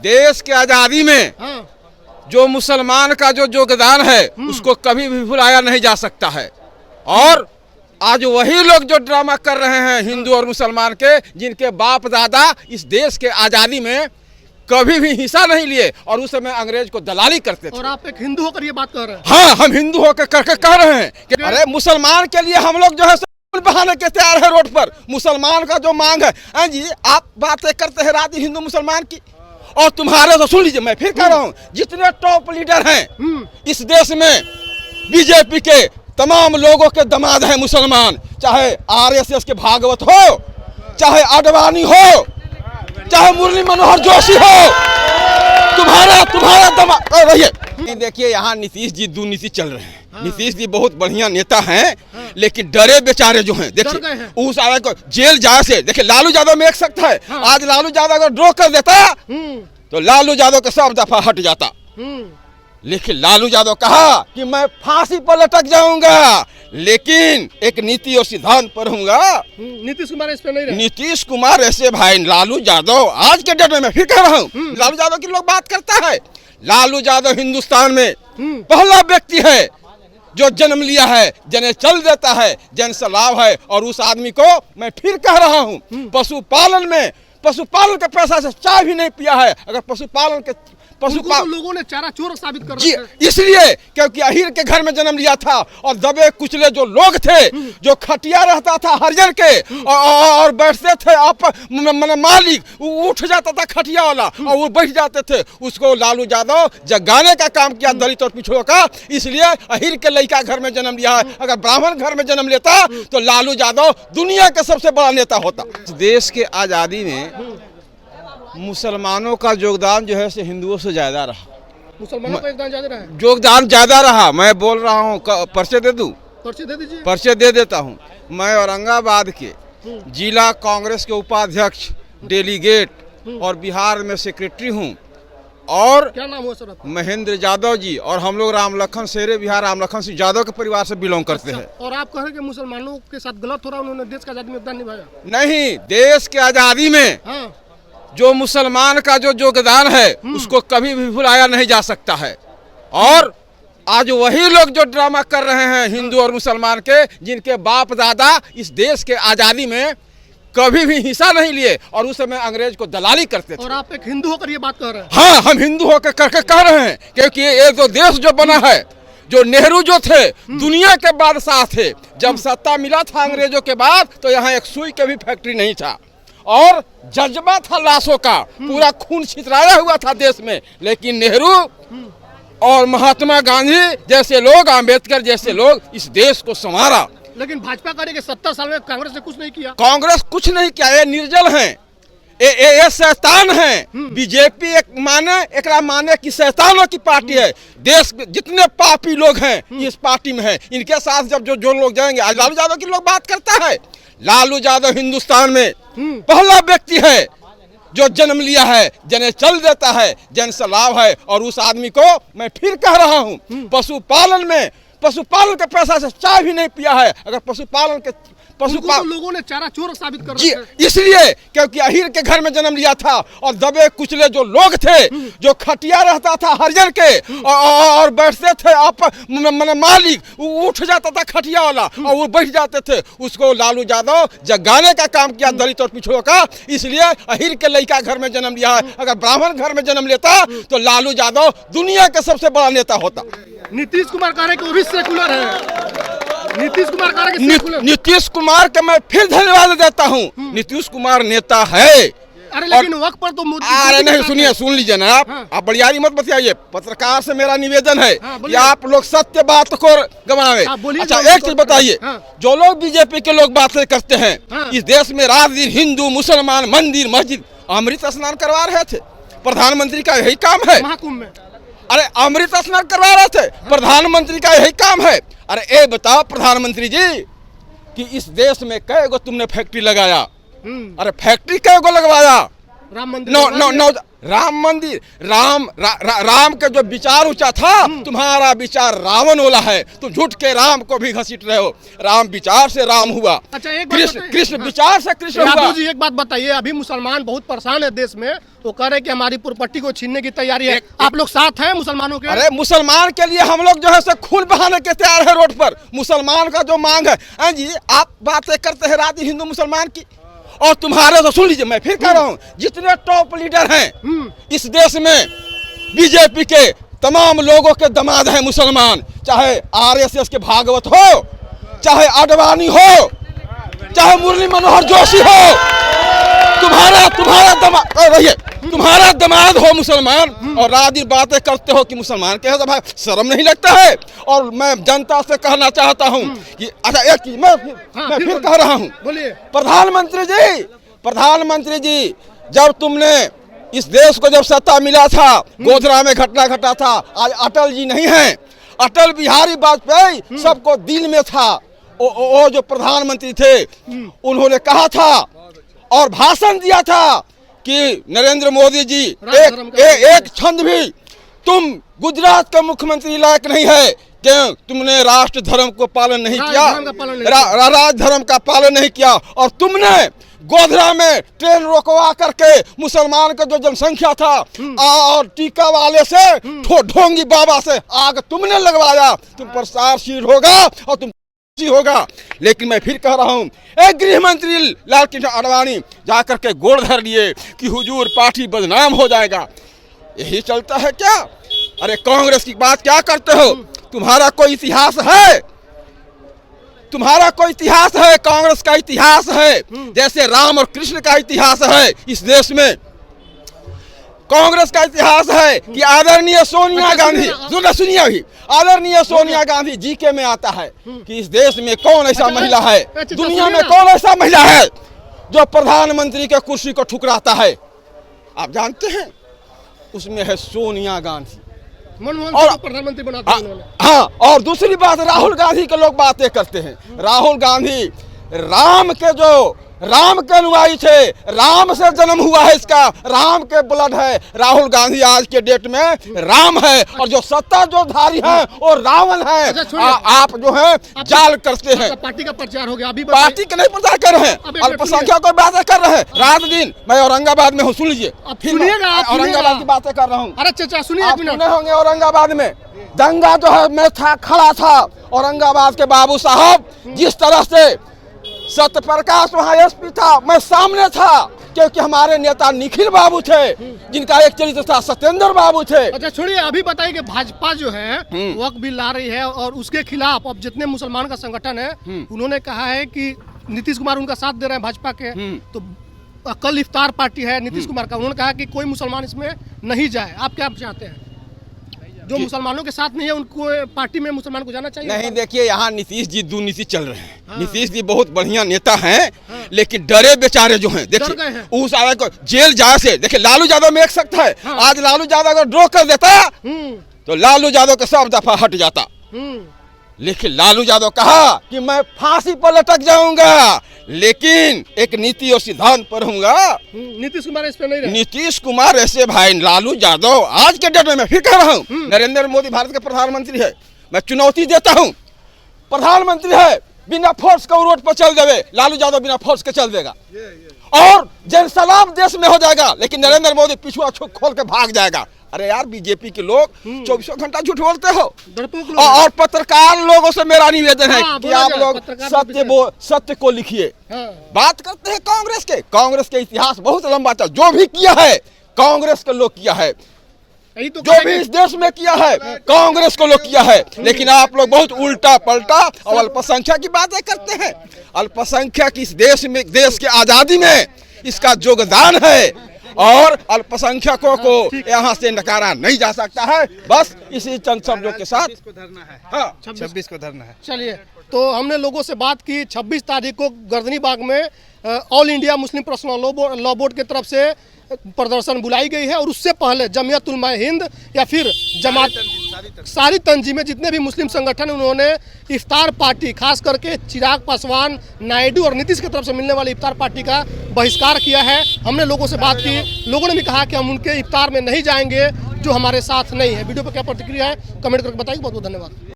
देश के आजादी में जो मुसलमान का जो योगदान है उसको कभी भी भुलाया नहीं जा सकता है। और आज वही लोग जो ड्रामा कर रहे हैं हिंदू और मुसलमान के, जिनके बाप दादा इस देश के आजादी में कभी भी हिस्सा नहीं लिए और उस समय अंग्रेज को दलाली करते थे। और आप एक हिंदू होकर ये बात कर रहे हैं? हाँ, हम हिंदू होकर करके कह रहे हैं कि अरे मुसलमान के लिए हम लोग जो है बहाने के तैयार है रोड पर। मुसलमान का जो मांग है जी, आप बातें करते हैं रात हिंदू मुसलमान की, और तुम्हारे तो सुन लीजिए, मैं फिर कह रहा हूँ, जितने टॉप लीडर हैं इस देश में, बीजेपी के तमाम लोगों के दामाद हैं मुसलमान, चाहे आरएसएस के भागवत हो, चाहे आडवाणी हो, चाहे मुरली मनोहर जोशी हो, तुम्हारा दामाद रहिए। देखिए यहाँ नीतीश जी दुर्नीति चल रहे हैं। नीतीश जी बहुत बढ़िया नेता हैं, लेकिन डरे बेचारे जो हैं, देखिए उस आदमी को जेल जाए से, देखिए लालू यादव में एक सकता है, आज लालू यादव अगर ड्रॉ कर देता तो लालू यादव का सब दफा हट जाता। लेकिन लालू यादव कहा कि मैं फांसी पर लटक जाऊंगा, लेकिन एक नीति और सिद्धांत पर रहूंगा। नीतीश कुमार इस पे नहीं रहे। नीतीश कुमार ऐसे भाई, लालू यादव आज के डेट में, मैं फिर कह रहा हूँ, लालू यादव की लोग बात करता है। लालू यादव हिंदुस्तान में पहला व्यक्ति है जो जन्म लिया है, जने चल देता है, जन से लाभ है। और उस आदमी को मैं फिर कह रहा हूँ, पशुपालन के पैसा से चाय भी नहीं पिया है। अगर पशुपालन के लोगों ने चारा चोर साबित कर दिया, इसलिए क्योंकि अहीर के घर में जन्म लिया था और दबे कुचले जो लोग थे, जो खटिया रहता था हरिजन के और बैठते थे आप मालिक उठ जाता था खटिया वाला और वो बैठ जाते थे, उसको लालू यादव जगाने का काम किया दलित और पिछड़ों का। इसलिए अहीर के लड़का घर में जन्म लिया है। अगर ब्राह्मण घर में जन्म लेता तो लालू यादव दुनिया का सबसे बड़ा नेता होता। देश के आजादी में मुसलमानों का योगदान जो है से हिंदुओं से ज्यादा रहा। मुसलमानों का योगदान ज्यादा रहा? योगदान ज्यादा रहा। मैं बोल रहा हूँ, पर्चे दे दूं? पर्चे दे दीजिए। पर्चे दे देता हूँ। मैं औरंगाबाद के जिला कांग्रेस के उपाध्यक्ष, डेलीगेट और बिहार में सेक्रेटरी हूँ। और क्या नाम हुआ सर? महेंद्र यादव जी। और हम लोग रामलखन शेरे बिहार रामलखन सिंह यादव के परिवार से बिलोंग करते हैं। और आप कह रहे हैं कि मुसलमानों के साथ गलत हो रहा है, उन्होंने देश का आजादी में योगदान निभाया? नहीं, देश के आजादी में जो मुसलमान का जो योगदान है उसको कभी भी भुलाया नहीं जा सकता है। और आज वही लोग जो ड्रामा कर रहे हैं हिंदू और मुसलमान के, जिनके बाप दादा इस देश के आजादी में कभी भी हिस्सा नहीं लिए और उस समय अंग्रेज को दलाली करते थे। और आप एक हिंदू होकर ये बात कर रहे हैं? हाँ, हम हिंदू होकर करके कह रहे हैं, क्योंकि ये जो देश जो बना है, जो नेहरू जो थे दुनिया के बादशाह थे, जब सत्ता मिला था अंग्रेजों के बाद तो यहाँ एक सुई के भी फैक्ट्री नहीं था और जज्बा था लाशों का, पूरा खून छितराया हुआ था देश में। लेकिन नेहरू और महात्मा गांधी जैसे लोग, अंबेडकर जैसे लोग इस देश को संवारा। लेकिन भाजपा करे कि 70 साल में कांग्रेस ने कुछ नहीं किया। कांग्रेस कुछ नहीं किया, ये निर्जल हैं, ये शैतान हैं। बीजेपी एक माने कि शैतानों की पार्टी है। देश में जितने पापी लोग हैं इस पार्टी में है, इनके साथ जब जो लोग जाएंगे। आज लालू यादव की लोग बात करता है। लालू यादव हिंदुस्तान में पहला व्यक्ति है जो जन्म लिया है, जने चल देता है, जन से लाभ है। और उस आदमी को मैं फिर कह रहा हूँ, पशुपालन के पैसा से चाय भी नहीं पिया है। अगर लोगों ने चारा चोर साबित कर दिया, इसलिए क्योंकि अहीर के घर में जन्म लिया था और दबे कुचले जो लोग थे, जो खटिया रहता था हरिजन के और बैठते थे आप मालिक उठ जाता था खटिया वाला और वो बैठ जाते थे, उसको लालू यादव जगाने का काम किया दलित और पिछड़ों का। इसलिए अहीर के लड़का घर में जन्म लिया है। अगर ब्राह्मण घर में जन्म लेता तो लालू यादव दुनिया का सबसे बड़ा नेता होता। नीतीश कुमार कह रहे कि वो भी सेकुलर है। नीतीश कुमार का मैं फिर धन्यवाद देता हूँ। नीतीश कुमार नेता है। अरे लेकिन वक्त पर तो अरे नहीं, सुनिए, सुन लीजिए ना आप बड़ियारी मत बताइए। पत्रकार से मेरा निवेदन है कि आप लोग सत्य बात को गवावे। अच्छा, एक चीज बताइए, जो लोग बीजेपी के लोग बातें करते हैं इस देश में रात दिन हिंदू मुसलमान मंदिर मस्जिद अमृत स्नान करवा रहे थे। प्रधानमंत्री का यही काम है। महाकुंभ में अरे अमृत स्नान करवा रहे थे, प्रधानमंत्री का यही काम है। अरे ये बताओ प्रधानमंत्री जी कि इस देश में कई गो तुमने फैक्ट्री लगाया? अरे फैक्ट्री कई गो लगवाया? राम मंदिर राम मंदिर, राम के जो विचार ऊंचा था, तुम्हारा विचार रावण वाला है। तुम झूठ के राम को भी घसीट रहे हो। राम विचार से राम हुआ। अच्छा, एक बात बताइए। कृष्ण विचार से कृष्ण हुआ। यादव जी, एक बात बताइए, अभी मुसलमान बहुत परेशान है देश में, तो कह रहे हैं कि हमारी प्रॉपर्टी को छीनने की तैयारी है। आप लोग साथ हैं मुसलमानों के? अरे मुसलमान के लिए हम लोग जो है से खून बहाने के तैयार है रोड पर। मुसलमान का जो मांग है जी, आप बातें करते हैं राजी हिंदू मुसलमान की, और तुम्हारे तो सुन लीजिए, मैं फिर कह रहा हूँ, जितने टॉप लीडर हैं इस देश में, बीजेपी के तमाम लोगों के दामाद हैं मुसलमान। चाहे आरएसएस के भागवत हो, चाहे आडवाणी हो, चाहे मुरली मनोहर जोशी हो, तुम्हारा दामाद हो मुसलमान, और राजी बातें करते हो कि मुसलमान के भाई शर्म नहीं लगता है। और मैं जनता से कहना चाहता हूं कि अच्छा, एक चीज मैं फिर कह रहा हूं, बोलिए। प्रधानमंत्री जी, जब तुमने इस देश को जब सत्ता मिला था, गोधरा में घटना घटा था। आज अटल जी नहीं है, अटल बिहारी वाजपेयी सबको दिल में था। वो जो प्रधानमंत्री थे, उन्होंने कहा था और भाषण दिया था कि नरेंद्र मोदी जी, एक छंद भी तुम गुजरात के मुख्यमंत्री लायक नहीं है, क्यों? तुमने राष्ट्र धर्म को पालन नहीं किया, राज धर्म का पालन नहीं किया, और तुमने गोधरा में ट्रेन रोकवा करके मुसलमान का जो जनसंख्या था और टीका वाले से, ढोंगी बाबा से आग तुमने लगवाया। तुम पर चार्जशीट होगा और तुम होगा। लेकिन मैं फिर कह रहा हूं, एक गृह मंत्री लालकृष्ण आडवाणी जाकर के गोड़ धर लिए कि हुजूर पार्टी बदनाम हो जाएगा। यही चलता है क्या? अरे कांग्रेस की बात क्या करते हो? तुम्हारा कोई इतिहास है? तुम्हारा कोई इतिहास है? कांग्रेस का इतिहास है जैसे राम और कृष्ण का इतिहास है इस देश में। कांग्रेस का इतिहास है कि आदरणीय सोनिया गांधी, सुनिए अभी, आदरणीय सोनिया गांधी जीके में आता है कि इस देश में कौन ऐसा महिला है, दुनिया में कौन ऐसा महिला है जो प्रधानमंत्री के कुर्सी को ठुकराता है? आप जानते हैं, उसमें है सोनिया गांधी। और प्रधानमंत्री बनाते हैं उन्होंने। हाँ, और दूसरी बात, राहुल गांधी के लोग बातें करते हैं। राहुल गांधी राम के अनुयायी थे, राम से जन्म हुआ है, इसका राम के ब्लड है। राहुल गांधी आज के डेट में राम है, और जो सत्ता जो धारी है वो रावण है। आप जो है जाल करते हैं। पार्टी का प्रचार हो गया, अभी पार्टी के नहीं प्रचार कर रहे हैं, अल्पसंख्यक को बातें कर रहे हैं। रात दिन मैं औरंगाबाद में हूँ, सुन लीजिए, औरंगाबाद की बातें कर रहा हूँ। अरे चाचा सुनिए, होंगे औरंगाबाद में दंगा जो है, मैं खड़ा था औरंगाबाद के बाबू साहब, जिस तरह से सत्यप्रकाश वहाँ एसपी था, मैं सामने था, क्योंकि हमारे नेता निखिल बाबू थे, जिनका एक चरित्र था सत्येंद्र बाबू थे। अच्छा छोड़िए, अभी बताइए कि भाजपा जो है वक्त बिल ला रही है, और उसके खिलाफ अब जितने मुसलमान का संगठन है उन्होंने कहा है कि नीतीश कुमार उनका साथ दे रहे हैं भाजपा के। तो कल इफ्तार पार्टी है नीतीश कुमार का, उन्होंने कहा कि कोई मुसलमान इसमें नहीं जाए। आप क्या चाहते हैं? जो मुसलमानों के साथ नहीं है उनको पार्टी में मुसलमान को जाना चाहिए? नहीं, देखिए, यहाँ नीतीश जी दुर्नीति चल रहे हैं। हाँ। नीतीश जी बहुत बढ़िया नेता हैं। हाँ। लेकिन डरे बेचारे जो हैं, देखिए उस आदमी को जेल जाए से, देखिए लालू यादव में एक सख्त है। हाँ। आज लालू यादव अगर ड्रॉ कर देता तो लालू यादव का सब दफा हट जाता। लेकिन लालू यादव कहा कि मैं फांसी पर लटक जाऊंगा, लेकिन एक नीति और सिद्धांत पर रहूंगा। नीतीश कुमार इस पे नहीं रहे। नीतीश कुमार ऐसे भाई, लालू यादव आज के डेट में, मैं फिर कह रहा हूँ, नरेंद्र मोदी भारत के प्रधानमंत्री है, मैं चुनौती देता हूँ, प्रधानमंत्री है, बिना फोर्स का रोड पर चल देवे, लालू यादव बिना फोर्स के चल देगा और जनसलाम देश में हो जाएगा, लेकिन नरेंद्र मोदी पिछुआ खोल के भाग जाएगा। अरे यार, बीजेपी के लोग 24 घंटा झूठ बोलते हो। और पत्रकार लोगों से मेरा निवेदन है कि आप लोग सत्य को लिखिए। बात करते हैं कांग्रेस के इतिहास बहुत लंबा था। जो भी किया है कांग्रेस के लोग किया है, तो जो भी इस देश में किया है कांग्रेस को लोग किया है। लेकिन आप लोग बहुत उल्टा पलटा और अल्पसंख्यक की बातें करते हैं। अल्पसंख्यक इस देश में, देश के आजादी में इसका योगदान है, और अल्पसंख्यकों को यहाँ से नकारा नहीं जा सकता है। बस इसी चंद शब्दों के साथ 26 को धरना है। चलिए, तो हमने लोगों से बात की। 26 तारीख को गर्दनी बाग में all India Muslim personal law board की तरफ से प्रदर्शन बुलाई गई है, और उससे पहले जमियत उलमा हिंद या फिर जमात सारी तंजीमें, जितने भी मुस्लिम संगठन हैं, उन्होंने इफ्तार पार्टी, खास करके चिराग पासवान, नायडू और नीतीश की तरफ से मिलने वाली इफ्तार पार्टी का बहिष्कार किया है। हमने लोगों से बात की, लोगों ने भी कहा कि हम उनके इफ्तार में नहीं जाएंगे जो हमारे साथ नहीं है। वीडियो पर क्या प्रतिक्रिया है कमेंट करके बताइए। बहुत बहुत धन्यवाद।